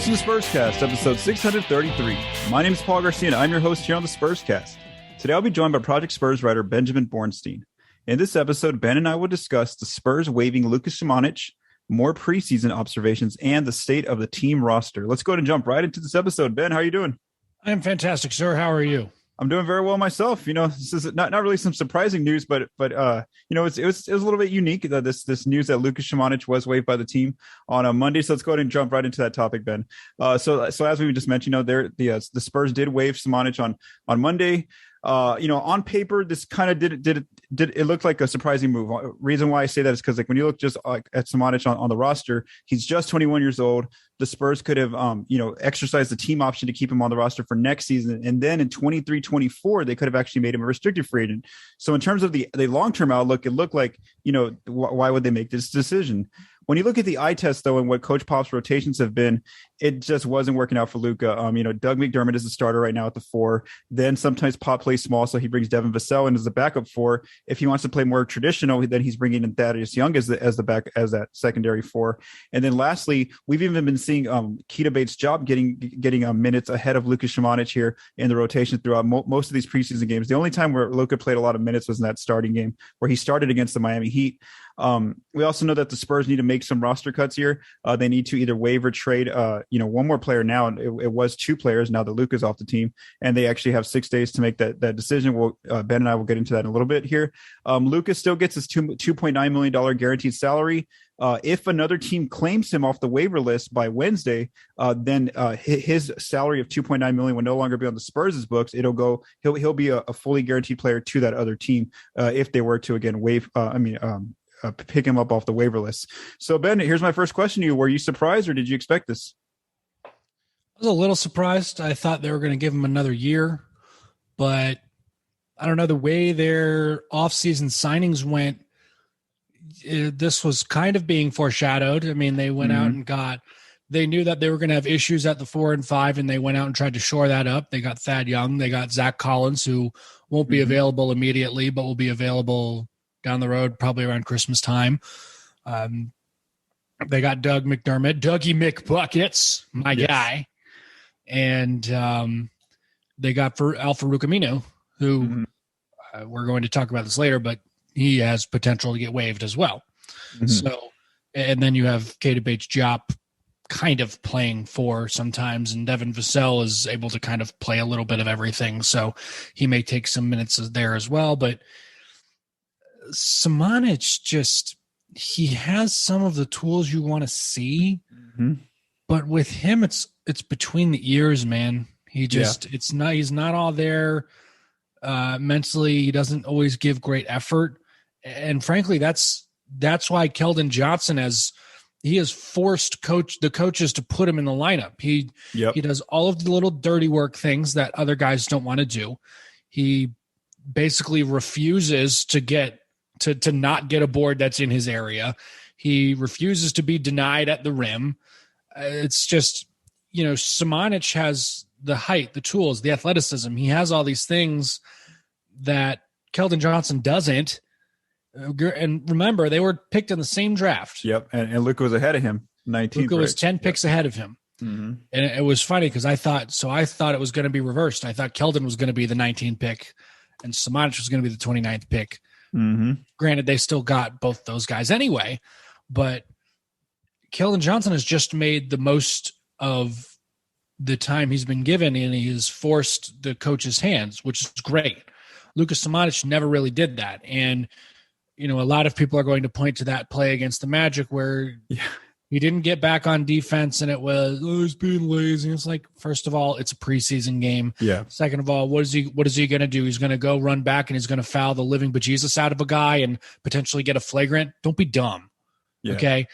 listening to Spurscast, episode 633. My name is Paul Garcia, and I'm your host here on the Spurscast. Today I'll be joined by Project Spurs writer Benjamin Bornstein. In this episode, Ben and I will discuss the Spurs waiving Luka Samanic, more preseason observations, and the state of the team roster. Let's go ahead and jump right into this episode. Ben, how are you doing? I'm fantastic, sir. How are you? I'm doing very well myself. You know, this is not really some surprising news, but you know, it was a little bit unique that this news that Luka Samanic was waived by the team on a Monday. So let's go ahead and jump right into that topic, Ben. So as we just mentioned, you know, the Spurs did waive Samanic on Monday. You know, on paper, this kind of did it looked like a surprising move. Reason why I say that is because, like, when you look just like at Samanic on the roster, he's just 21 years old. The Spurs could have, you know, exercised the team option to keep him on the roster for next season. And then in 23-24, they could have actually made him a restricted free agent. So in terms of the long-term outlook, it looked like, you know, why would they make this decision? When you look at the eye test, though, and what Coach Pop's rotations have been, it just wasn't working out for Luka. You know, Doug McDermott is the starter right now at the 4. Then sometimes Pop plays small, so he brings Devin Vassell in as the backup 4. If he wants to play more traditional, then he's bringing in Thaddeus Young as that secondary 4. And then lastly, we've even been seeing Keita Bates-Diop getting minutes ahead of Luka Samanic here in the rotation throughout most of these preseason games. The only time where Luka played a lot of minutes was in that starting game where he started against the Miami Heat. We also know that the Spurs need to make some roster cuts here. They need to either waive or trade, you know, one more player now. It was 2 players now that Luka's off the team, and they actually have 6 days to make that decision. Ben and I will get into that in a little bit here. Luka still gets his $2.9 million guaranteed salary. If another team claims him off the waiver list by Wednesday, then his salary of $2.9 million will no longer be on the Spurs' books. He'll be a fully guaranteed player to that other team if they were to again pick him up off the waiver list. So Ben, here's my first question to you: were you surprised, or did you expect this? I was a little surprised. I thought they were going to give him another year, but I don't know, the way their offseason signings went, this was kind of being foreshadowed. I mean, they went out and they knew that they were going to have issues at the 4 and 5, and they went out and tried to shore that up. They got Thad Young. They got Zach Collins, who won't be available immediately, but will be available down the road, probably around Christmas time. They got Doug McDermott, Dougie McBuckets, my guy. And they got for Al-Farouq Aminu, who we're going to talk about this later, but he has potential to get waived as well. So, and then you have Keita Bates-Diop kind of playing 4 sometimes, and Devin Vassell is able to kind of play a little bit of everything. So he may take some minutes there as well, but Samanic he has some of the tools you want to see, but with him, it's between the ears, man. He's not all there mentally. He doesn't always give great effort. And frankly, that's why Keldon Johnson he has forced the coaches to put him in the lineup. He does all of the little dirty work things that other guys don't want to do. He basically refuses to not get a board that's in his area. He refuses to be denied at the rim. It's just, you know, Samanic has the height, the tools, the athleticism. He has all these things that Keldon Johnson doesn't. And remember, they were picked in the same draft. Yep, and Luka was ahead of him, 19th. Luka was 10 picks ahead of him. And it was funny because I thought it was going to be reversed. I thought Keldon was going to be the 19th pick, and Samanic was going to be the 29th pick. Granted, they still got both those guys anyway, but Keldon Johnson has just made the most of the time he's been given, and he has forced the coach's hands, which is great. Luka Samanic never really did that. And, you know, a lot of people are going to point to that play against the Magic where he didn't get back on defense, and it was, he's being lazy. It's like, first of all, it's a preseason game. Yeah. Second of all, what is he going to do? He's going to go run back and he's going to foul the living bejesus out of a guy and potentially get a flagrant. Don't be dumb. Yeah. Okay.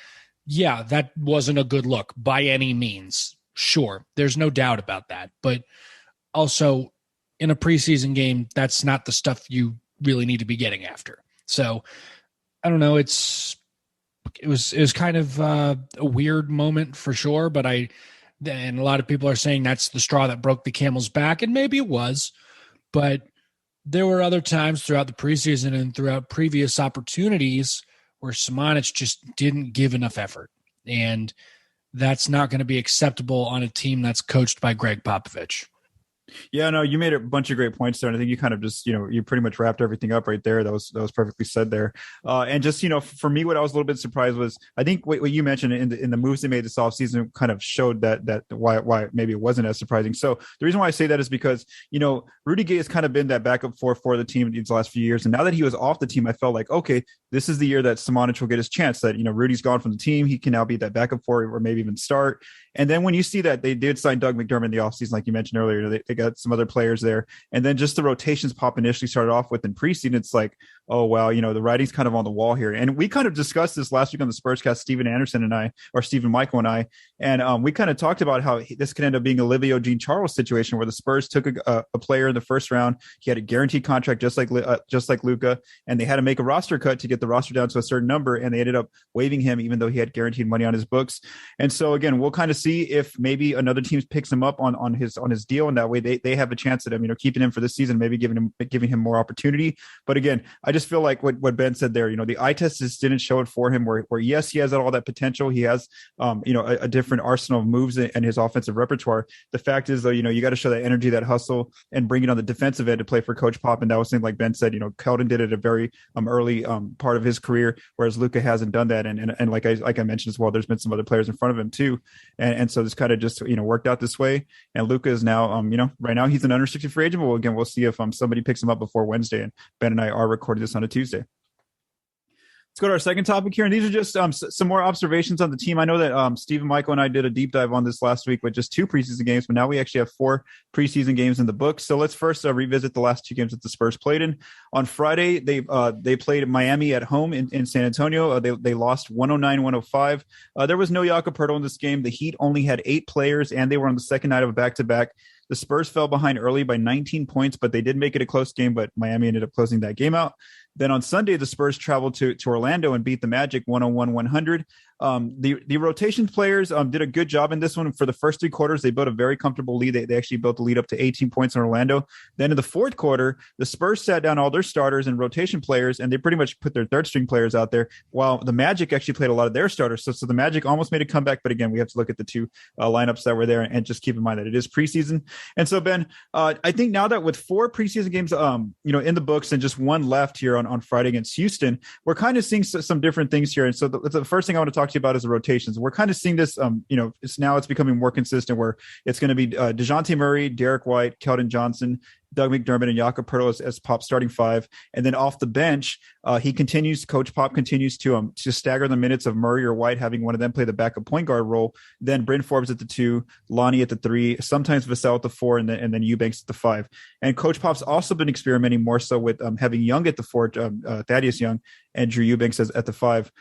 Yeah, that wasn't a good look by any means. Sure. There's no doubt about that. But also in a preseason game, that's not the stuff you really need to be getting after. So I don't know. It was kind of a weird moment for sure, but and a lot of people are saying that's the straw that broke the camel's back, and maybe it was, but there were other times throughout the preseason and throughout previous opportunities where Samanic just didn't give enough effort. And that's not going to be acceptable on a team that's coached by Greg Popovich. Yeah, no, you made a bunch of great points there, and I think you kind of just, you pretty much wrapped everything up right there. That was perfectly said there. And just, for me, what I was a little bit surprised was, I think what you mentioned in the moves they made this offseason kind of showed that why maybe it wasn't as surprising. So the reason why I say that is because, Rudy Gay has kind of been that backup for the team these last few years, and now that he was off the team, I felt like, okay, this is the year that Samanic will get his chance. That Rudy's gone from the team, he can now be that backup for or maybe even start. And then when you see that they did sign Doug McDermott in the offseason, like you mentioned earlier, they got some other players there. And then just the rotations Pop initially started off with in preseason, it's like, oh, wow, the writing's kind of on the wall here. And we kind of discussed this last week on the Spurscast, Stephen Michael and I, and we kind of talked about how this could end up being a Livio Jean Charles situation where the Spurs took a player in the first round. He had a guaranteed contract just like Luka, and they had to make a roster cut to get the roster down to a certain number, and they ended up waiving him even though he had guaranteed money on his books. And so again, we'll kind of see if maybe another team picks him up on his deal, and that way they have a chance at him, keeping him for this season, maybe giving him more opportunity. But again, I just feel like what Ben said there, the eye test just didn't show it for him where yes, he has all that potential. He has, a different arsenal of moves in his offensive repertoire. The fact is though, you got to show that energy, that hustle, and bring it on the defensive end to play for Coach Pop. And that was something like Ben said, Keldon did it a very early part of his career, whereas Luka hasn't done that. And like I mentioned as well, there's been some other players in front of him too. And so this kind of just, worked out this way. And Luka is now, right now he's an unrestricted free agent. But again, we'll see if somebody picks him up before Wednesday. And Ben and I are recording this on a Tuesday. Let's go to our second topic here. And these are just some more observations on the team. I know that Stephen Michael and I did a deep dive on this last week with just 2 preseason games, but now we actually have 4 preseason games in the books. So let's first revisit the last 2 games that the Spurs played in. On Friday, they played Miami at home in San Antonio. They lost 109-105. There was no Jakob Poeltl in this game. The Heat only had 8 players, and they were on the second night of a back-to-back. The Spurs fell behind early by 19 points, but they did make it a close game, but Miami ended up closing that game out. Then on Sunday, the Spurs traveled to Orlando and beat the Magic 101-100. The rotation players did a good job in this one. For the first 3 quarters, they built a very comfortable lead. They actually built the lead up to 18 points in Orlando. Then in the fourth quarter, the Spurs sat down all their starters and rotation players, and they pretty much put their third string players out there, while the Magic actually played a lot of their starters. So the Magic almost made a comeback, but again, we have to look at the 2 lineups that were there and just keep in mind that it is preseason. And so, Ben, I think now that with 4 preseason games, in the books and just 1 left here on Friday against Houston, we're kind of seeing some different things here. And so the first thing I want to talk to you about is the rotations. We're kind of seeing this, it's becoming more consistent where it's going to be DeJounte Murray, Derek White, Keldon Johnson, Doug McDermott, and Jakob Poeltl as Pop's starting 5. And then off the bench, Coach Pop continues to stagger the minutes of Murray or White, having one of them play the backup point guard role. Then Bryn Forbes at the 2, Lonnie at the 3, sometimes Vassell at the 4, and then Eubanks at the 5. And Coach Pop's also been experimenting more so with having Young at the 4, Thaddeus Young, and Drew Eubanks at the 5.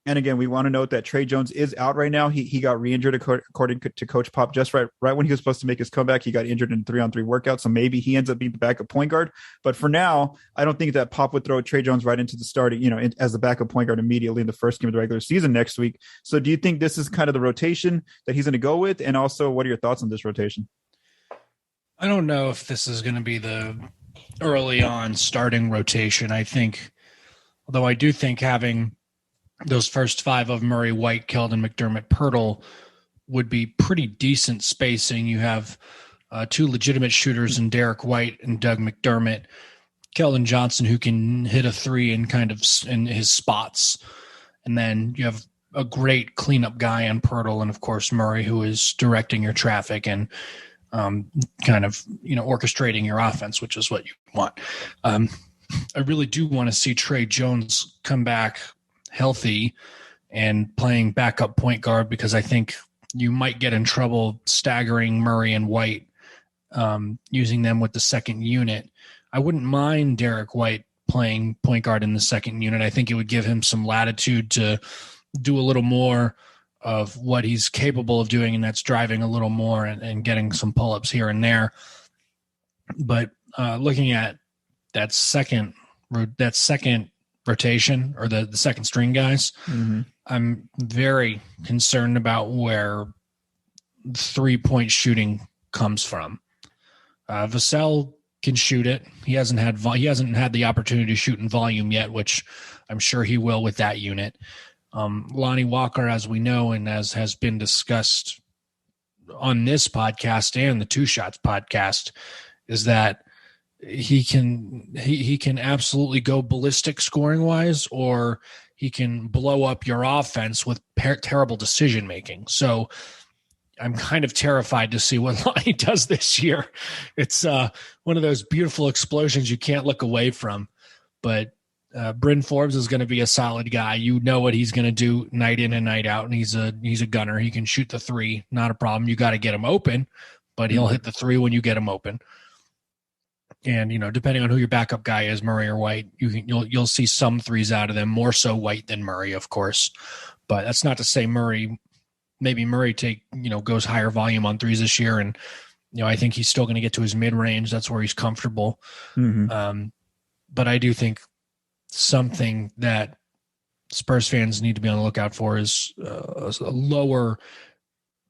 And again, we want to note that Trey Jones is out right now. He got re-injured according to Coach Pop just right when he was supposed to make his comeback. He got injured in a 3-on-3 workout, so maybe he ends up being the backup point guard. But for now, I don't think that Pop would throw Trey Jones right into the starting, as the backup point guard immediately in the first game of the regular season next week. So do you think this is kind of the rotation that he's going to go with? And also, what are your thoughts on this rotation? I don't know if this is going to be the early on starting rotation. Although I do think having those first 5 of Murray, White, Keldon, McDermott, Poeltl would be pretty decent spacing. You have 2 legitimate shooters in Derek White and Doug McDermott, Keldon Johnson, who can hit a 3 in his spots. And then you have a great cleanup guy on Poeltl, and of course Murray, who is directing your traffic and orchestrating your offense, which is what you want. I really do want to see Trey Jones come back healthy and playing backup point guard, because I think you might get in trouble staggering Murray and White, using them with the second unit. I wouldn't mind Derek White playing point guard in the second unit. I think it would give him some latitude to do a little more of what he's capable of doing, and that's driving a little more and getting some pull-ups here and there. But looking at that second rotation, or the second string guys, I'm very concerned about where 3-point shooting comes from. Vassell can shoot it. He hasn't had the opportunity to shoot in volume yet, which I'm sure he will with that unit. Lonnie Walker, as we know, and as has been discussed on this podcast and the Two Shots podcast, is that he can absolutely go ballistic scoring wise, or he can blow up your offense with terrible decision making. So I'm kind of terrified to see what Lonnie does this year. It's one of those beautiful explosions you can't look away from. But Bryn Forbes is going to be a solid guy. You know what he's going to do night in and night out, and he's a gunner. He can shoot the three, not a problem. You got to get him open, but he'll hit the three when you get him open. And depending on who your backup guy is, Murray or White, you'll see some threes out of them, more so White than Murray, of course. But that's not to say Murray goes higher volume on threes this year, and I think he's still going to get to his mid range. That's where he's comfortable. Mm-hmm. But I do think something that Spurs fans need to be on the lookout for is a lower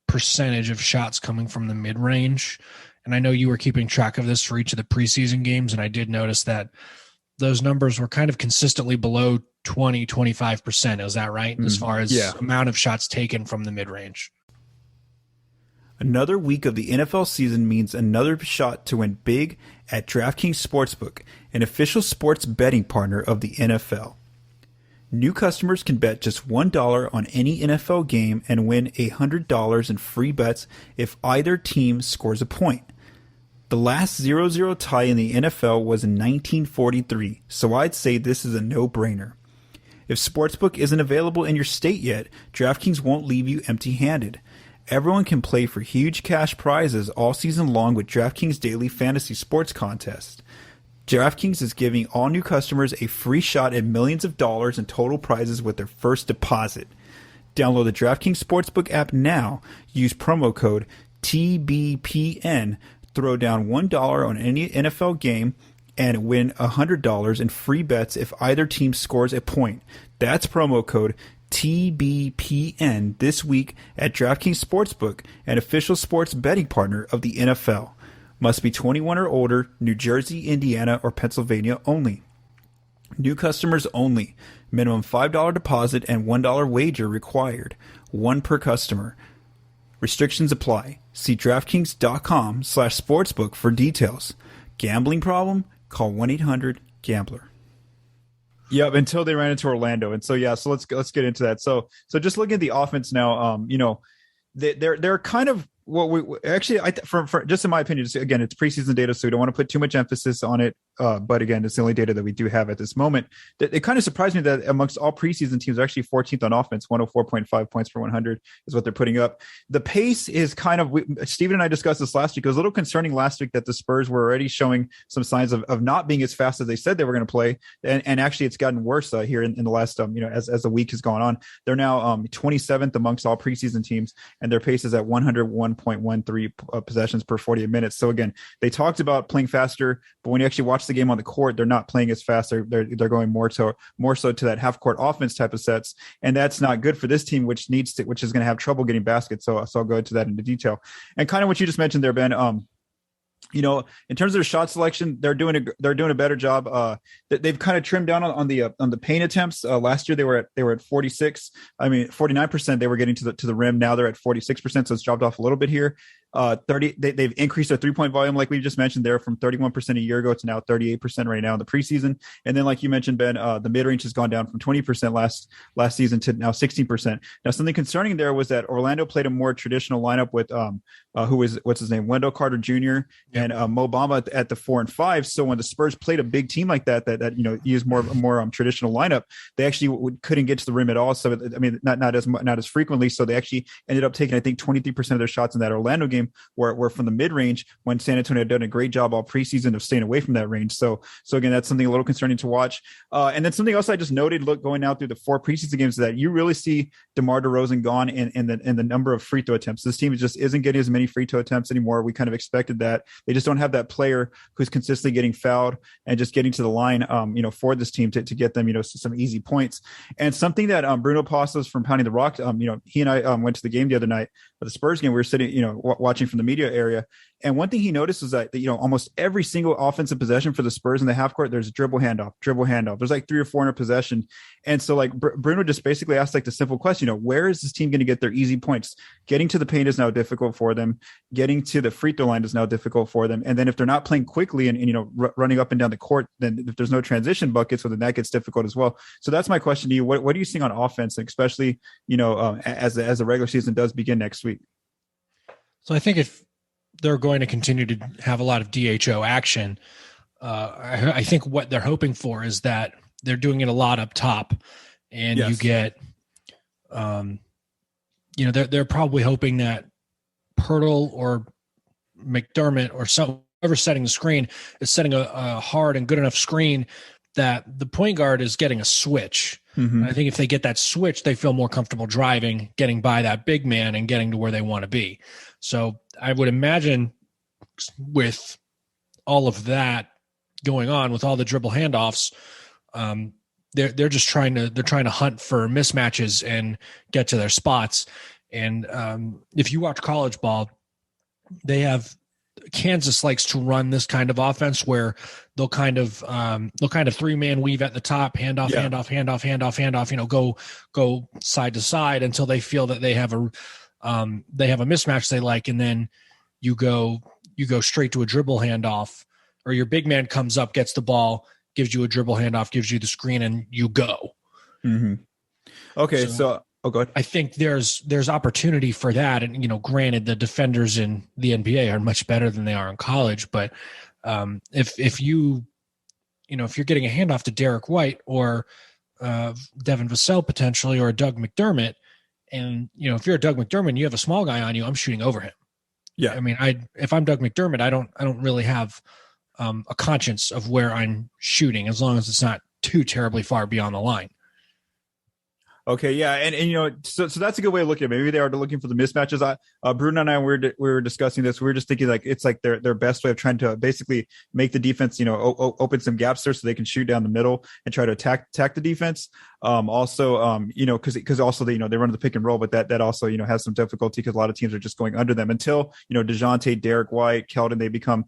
percentage of shots coming from the mid range. And I know you were keeping track of this for each of the preseason games, and I did notice that those numbers were kind of consistently below 20, 25%. Is that right? As far as amount of shots taken from the mid-range. Another week of the NFL season means another shot to win big at DraftKings Sportsbook, an official sports betting partner of the NFL. New customers can bet just $1 on any NFL game and win $100 in free bets if either team scores a point. The last 0-0 tie in the NFL was in 1943, so I'd say this is a no-brainer. If Sportsbook isn't available in your state yet, DraftKings won't leave you empty-handed. Everyone can play for huge cash prizes all season long with DraftKings Daily Fantasy Sports Contest. DraftKings is giving all new customers a free shot at millions of dollars in total prizes with their first deposit. Download the DraftKings Sportsbook app now, use promo code TBPN, throw down $1 on any NFL game, and win $100 in free bets if either team scores a point. That's promo code TBPN this week at DraftKings Sportsbook, an official sports betting partner of the NFL. Must be 21 or older, New Jersey, Indiana, or Pennsylvania only. New customers only. Minimum $5 deposit and $1 wager required. One per customer. Restrictions apply. See DraftKings.com/sportsbook for details. Gambling problem? Call 1-800-GAMBLER. Yep, until they ran into Orlando. And so let's get into that. So just looking at the offense now, they're kind of what we actually, for just in my opinion, just, again, it's preseason data, so we don't want to put too much emphasis on it. But again, it's the only data that we do have at this moment. It kind of surprised me that amongst all preseason teams, they're actually 14th on offense, 104.5 points per 100 is what they're putting up. The pace is kind of, Steven and I discussed this last week. It was a little concerning last week that the Spurs were already showing some signs of not being as fast as they said they were going to play. And actually it's gotten worse here in the last, as the week has gone on. They're now 27th amongst all preseason teams, and their pace is at 101.13 possessions per 48 minutes. So again, they talked about playing faster, but when you actually watch the game on the court, they're not playing as fast. They're going more so to that half court offense type of sets, and that's not good for this team, which is going to have trouble getting baskets. So I'll go into that into detail. And kind of what you just mentioned there, Ben. In terms of their shot selection, they're doing a better job. They've kind of trimmed down on the paint attempts. Last year they were at 46. 49% they were getting to the rim. Now they're at 46%, so it's dropped off a little bit here. 30. They've increased their 3-point volume, like we just mentioned there, from 31% a year ago to now 38% right now in the preseason. And then, like you mentioned, Ben, the mid range has gone down from 20% last season to now 16%. Now, something concerning there was that Orlando played a more traditional lineup with what's his name, Wendell Carter Jr. and Mo Bamba at the 4 and 5. So when the Spurs played a big team like that used more traditional lineup, they actually couldn't get to the rim at all. So not as frequently. So they actually ended up taking, I think, 23% of their shots in that Orlando game were from the mid-range, when San Antonio had done a great job all preseason of staying away from that range. So again, that's something a little concerning to watch. And then something else I just noted, going out through the 4 preseason games, is that you really see DeMar DeRozan gone in the number of free throw attempts. This team just isn't getting as many free throw attempts anymore. We kind of expected that. They just don't have that player who's consistently getting fouled and just getting to the line, for this team to get them, some easy points. And something that Bruno Passos from Pounding the Rock, he and I went to the game the other night, the Spurs game. We were sitting, watching watching from the media area. And one thing he noticed was that, almost every single offensive possession for the Spurs in the half court, there's a dribble handoff. There's like 3 or 4 in a possession. And so like Bruno just basically asked like the simple question, where is this team going to get their easy points? Getting to the paint is now difficult for them. Getting to the free throw line is now difficult for them. And then if they're not playing quickly and running up and down the court, then if there's no transition buckets, well, then that gets difficult as well. So that's my question to you. What are you seeing on offense, especially, as the regular season does begin next week? So I think if they're going to continue to have a lot of DHO action, I think what they're hoping for is that they're doing it a lot up top, and you get, they're probably hoping that Pirtle or McDermott or whoever's setting the screen is setting a hard and good enough screen that the point guard is getting a switch. Mm-hmm. I think if they get that switch, they feel more comfortable driving, getting by that big man and getting to where they want to be. So I would imagine with all of that going on, with all the dribble handoffs, they're just trying to hunt for mismatches and get to their spots. And if you watch college ball, Kansas likes to run this kind of offense where they'll kind of 3-man weave at the top, handoff, go side to side until they feel that they have a mismatch they like, and then you go straight to a dribble handoff, or your big man comes up, gets the ball, gives you a dribble handoff, gives you the screen, and you go. Mm-hmm. Okay, so go ahead. I think there's opportunity for that, and granted, the defenders in the NBA are much better than they are in college, but if you're getting a handoff to Derek White or Devin Vassell potentially, or Doug McDermott, and if you're a Doug McDermott and you have a small guy on you, I'm shooting over him. Yeah, I mean, if I'm Doug McDermott, I don't really have a conscience of where I'm shooting, as long as it's not too terribly far beyond the line. Okay, yeah, and so that's a good way of looking at it. Maybe they are looking for the mismatches. Bruno and I we were discussing this. We were just thinking like it's like their best way of trying to basically make the defense, open some gaps there so they can shoot down the middle and try to attack the defense. Because also they run the pick and roll, but that also has some difficulty because a lot of teams are just going under them until DeJounte, Derek White, Keldon, they become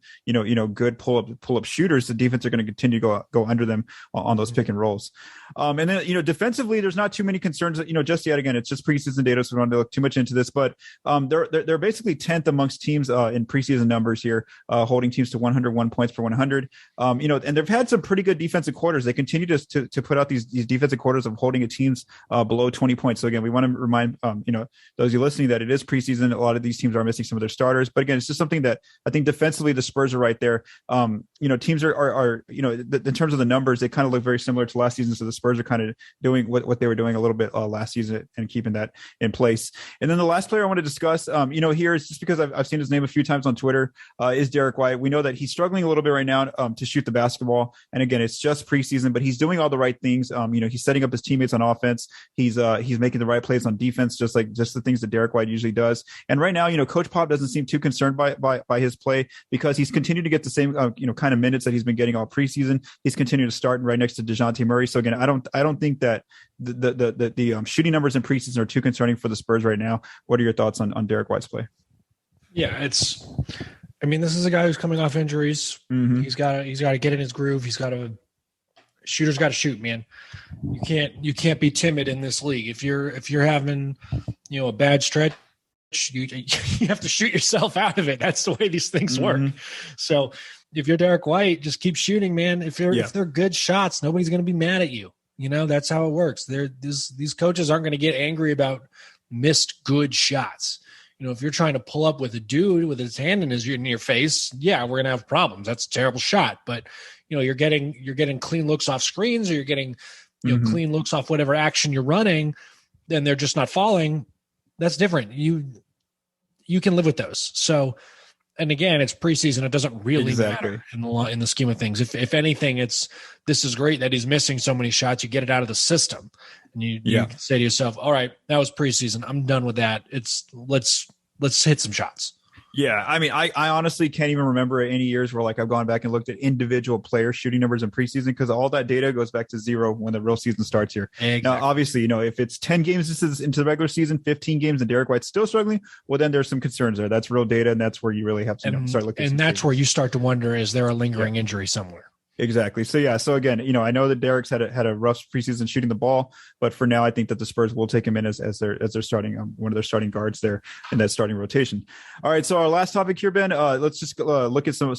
good pull up shooters. The defense are going to continue to go under them on those pick and rolls. And then defensively, there's not too many concerns. Just yet again, it's just preseason data, so we don't want to look too much into this. But they're basically 10th amongst teams in preseason numbers here, holding teams to 101 points per 100. And they've had some pretty good defensive quarters. They continue to put out these defensive quarters of holding a teams below 20 points. So again, we want to remind those of you listening that it is preseason. A lot of these teams are missing some of their starters, but again, it's just something that I think defensively the Spurs are right there. Teams are in terms of the numbers, they kind of look very similar to last season. So the Spurs are kind of doing what they were doing a little bit last season and keeping that in place. And then the last player I want to discuss, here is just because I've seen his name a few times on Twitter, is Derek White. We know that he's struggling a little bit right now to shoot the basketball. And again, it's just preseason, but he's doing all the right things. He's setting up his teammates on offense. He's making the right plays on defense, just the things that Derek White usually does. And right now, Coach Pop doesn't seem too concerned by his play because he's continued to get the same kind of minutes that he's been getting all preseason. He's continued to start right next to DeJounte Murray. So again, I don't think that the shooting numbers in preseason are too concerning for the Spurs right now. What are your thoughts on Derek White's play? Yeah, this is a guy who's coming off injuries. Mm-hmm. He's got to get in his groove. Shooter's got to shoot, man. You can't be timid in this league. If you're having, a bad stretch, you have to shoot yourself out of it. That's the way these things work. So if you're Derek White, just keep shooting, man. If they're good shots, nobody's going to be mad at you. That's how it works. These coaches aren't going to get angry about missed good shots. If you're trying to pull up with a dude with his hand in your face, yeah, we're going to have problems. That's a terrible shot. But, you're getting clean looks off screens, or you're getting, clean looks off whatever action you're running, then they're just not falling. That's different. You can live with those. So, and again, it's preseason. It doesn't really matter in the scheme of things. If anything, this is great that he's missing so many shots. You get it out of the system, and you can say to yourself, all right, that was preseason. I'm done with that. Let's hit some shots. Yeah, I mean, I honestly can't even remember any years where like I've gone back and looked at individual player shooting numbers in preseason because all that data goes back to zero when the real season starts here. Exactly. Now, obviously, if it's 10 games into the regular season, 15 games, and Derek White's still struggling, well, then there's some concerns there. That's real data, and that's where you really have to start looking. And that's where you start to wonder: is there a lingering injury somewhere? Exactly. So yeah. So again, I know that Derek's had a rough preseason shooting the ball, but for now, I think that the Spurs will take him in as their starting one of their starting guards there in that starting rotation. All right. So our last topic here, Ben. Let's just look at some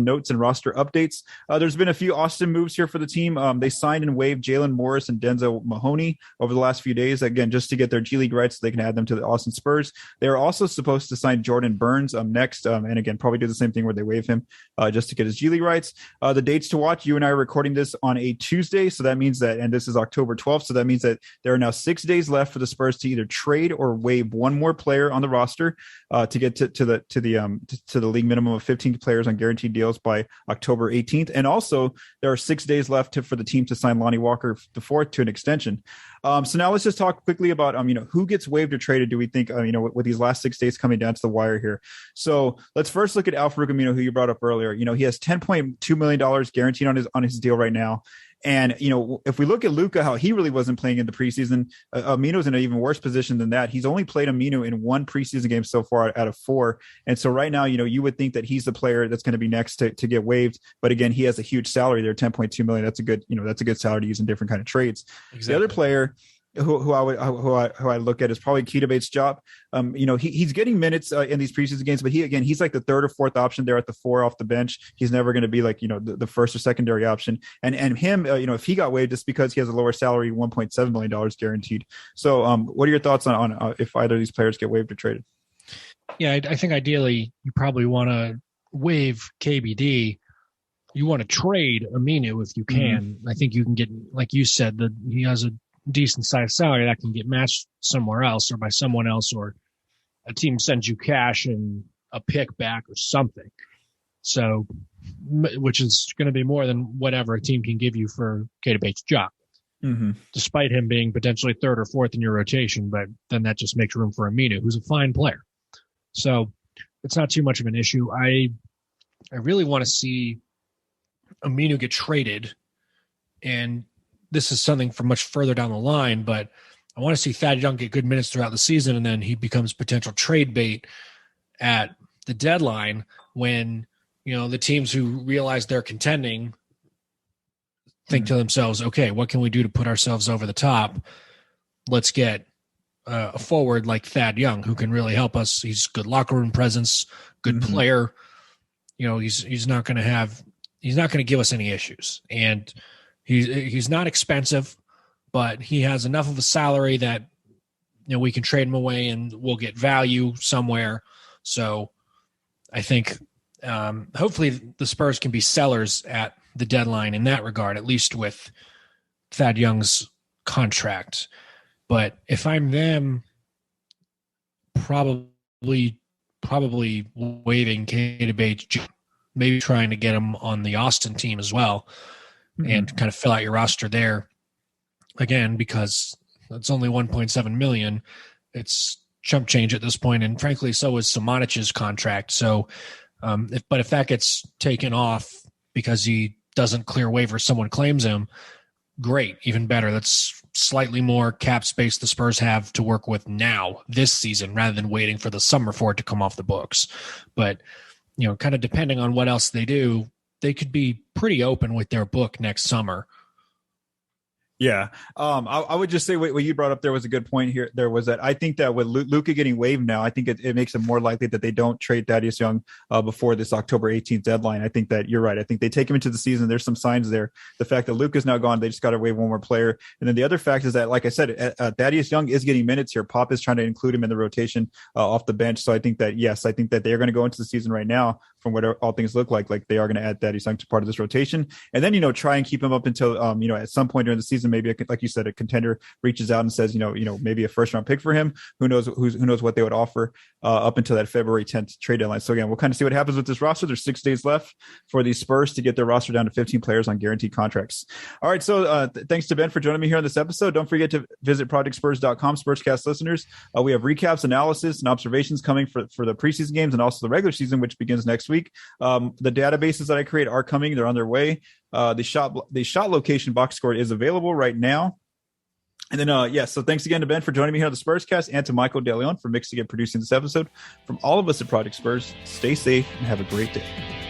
notes and roster updates. There's been a few Austin moves here for the team. They signed and waived Jalen Morris and Denzel Mahoney over the last few days. Again, just to get their G League rights, so they can add them to the Austin Spurs. They are also supposed to sign Jordan Burns next, and again, probably do the same thing where they waive him just to get his G League rights. The dates to watch, you and I are recording this on a Tuesday. So that means that, and this is October 12th. So that means that there are now 6 days left for the Spurs to either trade or waive one more player on the roster to get to the league minimum of 15 players on guaranteed deals by October 18th. And also there are 6 days left for the team to sign Lonnie Walker IV to an extension. So now let's just talk quickly about, who gets waived or traded, do we think, with these last 6 days coming down to the wire here. So let's first look at Al-Farouq Aminu, who you brought up earlier. He has $10.2 million guaranteed on his deal right now. And, if we look at Luka, how he really wasn't playing in the preseason, Amino's in an even worse position than that. He's only played Aminu in 1 preseason game so far out of 4. And so right now, you would think that he's the player that's going to be next to get waived. But again, he has a huge salary there, $10.2 million. That's a good salary to use in different kind of trades. Exactly. The other player who I look at is probably Keita Bates-Diop. He's getting minutes in these preseason games, but he's like the 3rd or 4th option there at the 4 off the bench. He's never going to be like, the first or secondary option. And him, if he got waived, just because he has a lower salary, $1.7 million guaranteed. So what are your thoughts on if either of these players get waived or traded? Yeah, I think ideally you probably want to waive KBD. You want to trade Aminu if you can. Mm-hmm. I think you can get, like you said, that he has a decent sized salary that can get matched somewhere else or by someone else, or a team sends you cash and a pick back or something. So, which is going to be more than whatever a team can give you for Keita Bates-Diop, despite him being potentially 3rd or 4th in your rotation. But then that just makes room for Aminu, who's a fine player. So it's not too much of an issue. I really want to see Aminu get traded, and this is something for much further down the line, but I want to see Thad Young get good minutes throughout the season, and then he becomes potential trade bait at the deadline when, the teams who realize they're contending think to themselves, okay, what can we do to put ourselves over the top? Let's get a forward like Thad Young, who can really help us. He's good locker room presence, good player. He's not going to give us any issues. And he's not expensive, but he has enough of a salary that we can trade him away and we'll get value somewhere. So I think hopefully the Spurs can be sellers at the deadline in that regard, at least with Thad Young's contract. But if I'm them, probably waiving Keita Bates, maybe trying to get him on the Austin team as well. And kind of fill out your roster there again, because it's only 1.7 million. It's chump change at this point. And frankly, so is Samanic's contract. So if that gets taken off because he doesn't clear waiver, someone claims him, great, even better. That's slightly more cap space the Spurs have to work with now this season, rather than waiting for the summer for it to come off the books. But, kind of depending on what else they do, they could be pretty open with their book next summer. Yeah. I would just say what you brought up there was a good point here. There was that I think that with Luka getting waived now, I think it makes it more likely that they don't trade Thaddeus Young before this October 18th deadline. I think that you're right. I think they take him into the season. There's some signs there. The fact that Luka's now gone, they just got to waive one more player. And then the other fact is that, like I said, Thaddeus Young is getting minutes here. Pop is trying to include him in the rotation off the bench. So I think that, yes, I think that they're going to go into the season right now, from what all things look like they are going to add Thaddeus Young to part of this rotation. And then, try and keep him up until, at some point during the season, offseason, maybe like you said, a contender reaches out and says, maybe a first round pick for him. Who knows what they would offer up until that February 10th trade deadline. So again, we'll kind of see what happens with this roster. There's 6 days left for the Spurs to get their roster down to 15 players on guaranteed contracts. All right. So thanks to Ben for joining me here on this episode. Don't forget to visit projectspurs.com, Spurscast listeners. We have recaps, analysis, and observations coming for the preseason games and also the regular season, which begins next week. The databases that I create are coming. They're on their way. The shot location box score is available right now. And then, so thanks again to Ben for joining me here on the Spurscast, and to Michael DeLeon for mixing and producing this episode. From all of us at Project Spurs, stay safe and have a great day.